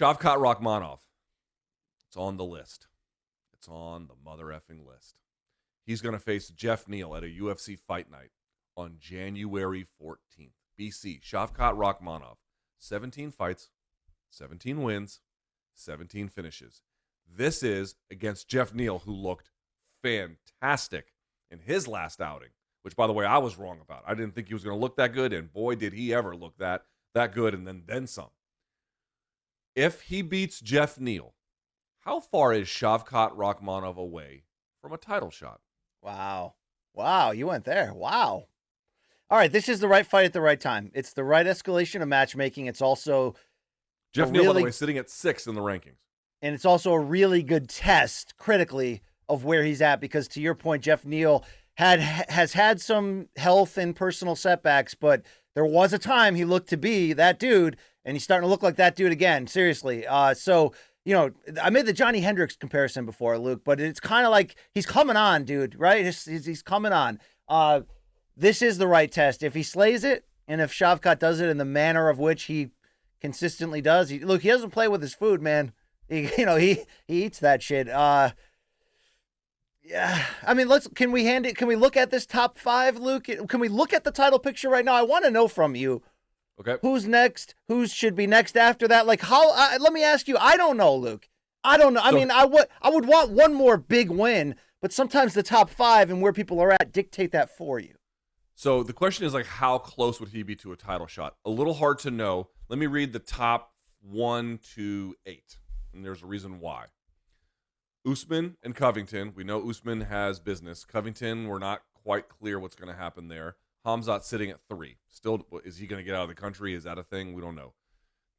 Shavkat Rakhmonov. It's on the list. It's on the mother effing list. He's going to face Geoff Neal at a UFC fight night on January 14th. BC, Shavkat Rakhmonov. 17 fights, 17 wins, 17 finishes. This is against Geoff Neal, who looked fantastic in his last outing, which, by the way, I was wrong about. I didn't think he was going to look that good, and boy, did he ever look that good, and then some. If he beats Geoff Neal, how far is Shavkat Rakhmonov away from a title shot? Wow. You went there. Wow. All right, this is the right fight at the right time. It's the right escalation of matchmaking. It's also Geoff Neal, by the way, sitting at 6 in the rankings. And it's also a really good test, critically, of where he's at, because to your point, Geoff Neal has had some health and personal setbacks, but there was a time he looked to be that dude, and he's starting to look like that dude again, seriously. So, you know, I made the Johnny Hendricks comparison before, Luke, but it's kind of like he's coming on, dude, right? He's coming on. This is the right test. If he slays it, and if Shavkat does it in the manner of which he consistently does, he doesn't play with his food, man. He eats that shit. Yeah, I mean, can we look at this top 5, Luke? Can we look at the title picture right now? I want to know from you. Okay. Who's next? Who should be next after that? Like, let me ask you. I don't know, Luke. I don't know. I mean, I would want one more big win, but sometimes the top 5 and where people are at dictate that for you. So the question is, like, how close would he be to a title shot? A little hard to know. Let me read the top 1 to 8, and there's a reason why. Usman and Covington. We know Usman has business. Covington, we're not quite clear what's going to happen there. Khamzat sitting at 3. Still, is he going to get out of the country? Is that a thing? We don't know.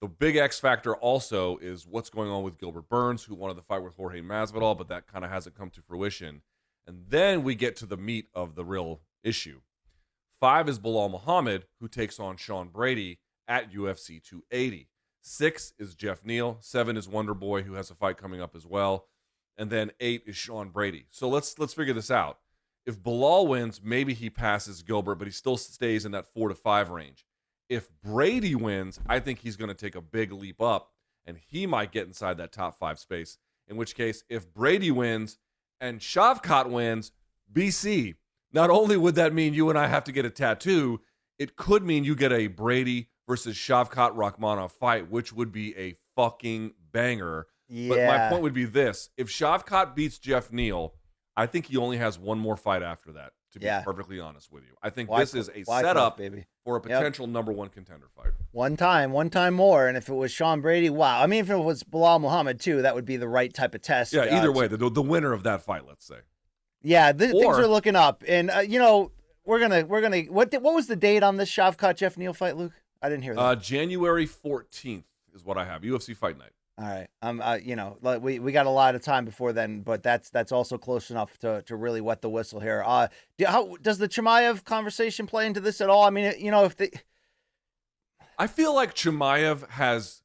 The big X factor also is what's going on with Gilbert Burns, who wanted to fight with Jorge Masvidal, but that kind of hasn't come to fruition. And then we get to the meat of the real issue. 5 is Bilal Muhammad, who takes on Sean Brady at UFC 280. 6 is Geoff Neal. 7 is Wonder Boy, who has a fight coming up as well. And then 8 is Sean Brady. So let's figure this out. If Bilal wins, maybe he passes Gilbert, but he still stays in that 4 to 5 range. If Brady wins, I think he's going to take a big leap up, and he might get inside that top 5 space. In which case, if Brady wins and Shavkat wins, BC, not only would that mean you and I have to get a tattoo, it could mean you get a Brady versus Shavkat Rakhmonov fight, which would be a fucking banger. Yeah. But my point would be this. If Shavkat beats Geoff Neal, I think he only has one more fight after that, to be perfectly honest with you. I think this is a setup for a potential number 1 contender fight. One time more. And if it was Sean Brady, wow. I mean, if it was Bilal Muhammad, too, that would be the right type of test. Yeah, either way, the winner of that fight, let's say. Yeah, things are looking up. And, we're gonna. What was the date on this Shavkat Geoff Neal fight, Luke? I didn't hear that. January 14th is what I have. UFC Fight Night. All right. We got a lot of time before then, but that's also close enough to really wet the whistle here. How does the Chimaev conversation play into this at all? I mean, I feel like Chimaev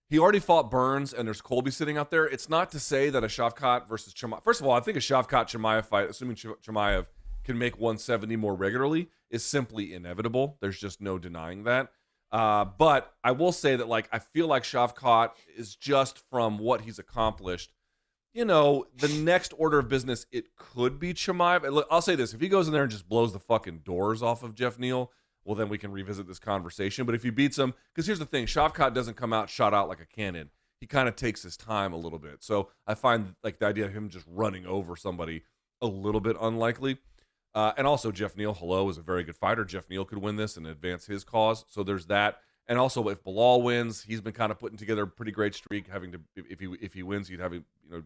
he already fought Burns, and there's Colby sitting out there. It's not to say that a Shavkat versus Chimaev. First of all, I think a Shavkat Chimaev fight, assuming Chimaev can make 170 more regularly, is simply inevitable. There's just no denying that. But I will say that, like, I feel like Shavkat is just from what he's accomplished. The next order of business, it could be Chimaev. I'll say this. If he goes in there and just blows the fucking doors off of Geoff Neal, well, then we can revisit this conversation. But if he beats him, because here's the thing, Shavkat doesn't come out shot out like a cannon. He kind of takes his time a little bit. So I find, like, the idea of him just running over somebody a little bit unlikely. And also, Geoff Neal, is a very good fighter. Geoff Neal could win this and advance his cause. So there's that. And also, if Bilal wins, he's been kind of putting together a pretty great streak. If he wins, he'd have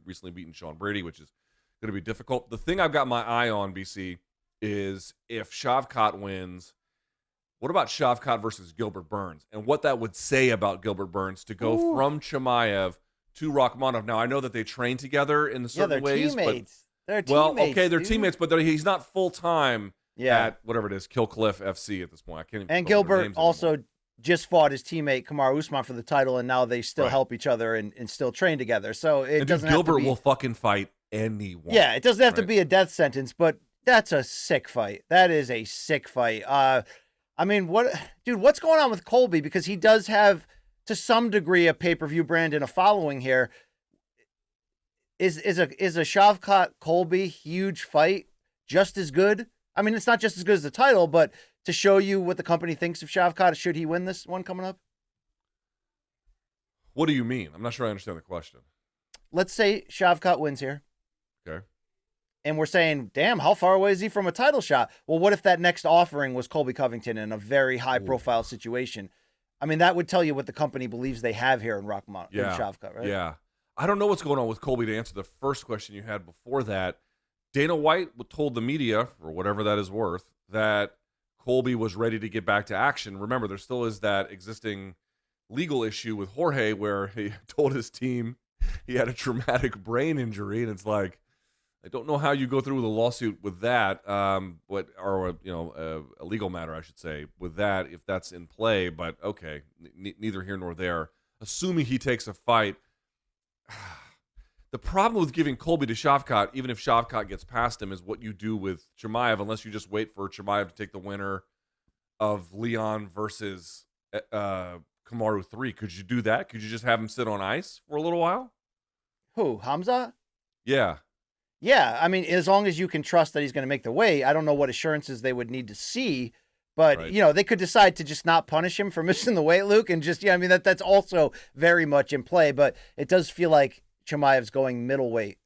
recently beaten Sean Brady, which is going to be difficult. The thing I've got my eye on, BC, is if Shavkat wins, what about Shavkat versus Gilbert Burns, and what that would say about Gilbert Burns to go from Chimaev to Rakhmonov. Now, I know that they train together in certain ways, teammates. They're teammates, but he's not full-time at whatever it is, Kill Cliff FC at this point. I can't even. And Gilbert also just fought his teammate Kamaru Usman for the title, and now they still help each other and still train together. So Gilbert will fucking fight anyone. Yeah, it doesn't have to be a death sentence, but that's a sick fight. That is a sick fight. I mean, what's going on with Colby? Because he does have to some degree a pay-per-view brand and a following here. Is a Shavkat Colby huge fight just as good? I mean, it's not just as good as the title, but to show you what the company thinks of Shavkat, should he win this one coming up? What do you mean? I'm not sure I understand the question. Let's say Shavkat wins here. Okay. And we're saying, damn, how far away is he from a title shot? Well, what if that next offering was Colby Covington in a very high-profile situation? I mean, that would tell you what the company believes they have here in Rakhmonov, in Shavkat, right? Yeah. I don't know what's going on with Colby to answer the first question you had before that. Dana White told the media, for whatever that is worth, that Colby was ready to get back to action. Remember, there still is that existing legal issue with Jorge where he told his team he had a traumatic brain injury, and it's like, I don't know how you go through with a lawsuit with that, or a legal matter, I should say, with that if that's in play. But okay, neither here nor there. Assuming he takes a fight, the problem with giving Colby to Shavkat, even if Shavkat gets past him, is what you do with Chimaev, unless you just wait for Chimaev to take the winner of Leon versus Kamaru 3. Could you do that? Could you just have him sit on ice for a little while? Who, Hamza? Yeah. Yeah, I mean, as long as you can trust that he's going to make the weight, I don't know what assurances they would need to see, but, right. They could decide to just not punish him for missing the weight, Luke, and just, I mean, that's also very much in play, but it does feel like Chimaev's going middleweight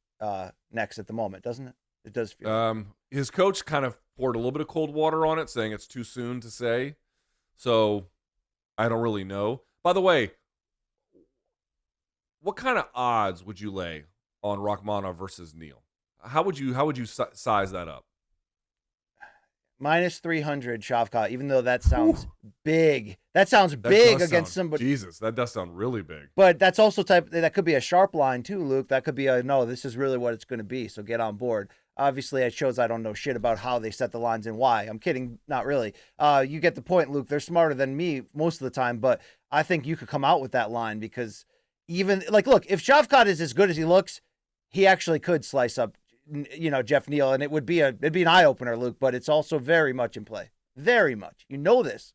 next at the moment, doesn't it? It does feel his coach kind of poured a little bit of cold water on it, saying it's too soon to say, so I don't really know. By the way, what kind of odds would you lay on Rakhmonov versus Neal? How would you size that up? Minus 300 Shavkat, even though that sounds big. That sounds big against somebody. Jesus, that does sound really big. But that's also that could be a sharp line too, Luke. That could be no, this is really what it's going to be. So get on board. Obviously, it shows I don't know shit about how they set the lines and why. I'm kidding, not really. You get the point, Luke. They're smarter than me most of the time, but I think you could come out with that line because even look, if Shavkat is as good as he looks, he actually could slice up Geoff Neal, and it'd be an eye opener, Luke, but it's also very much in play. Very much. You know this.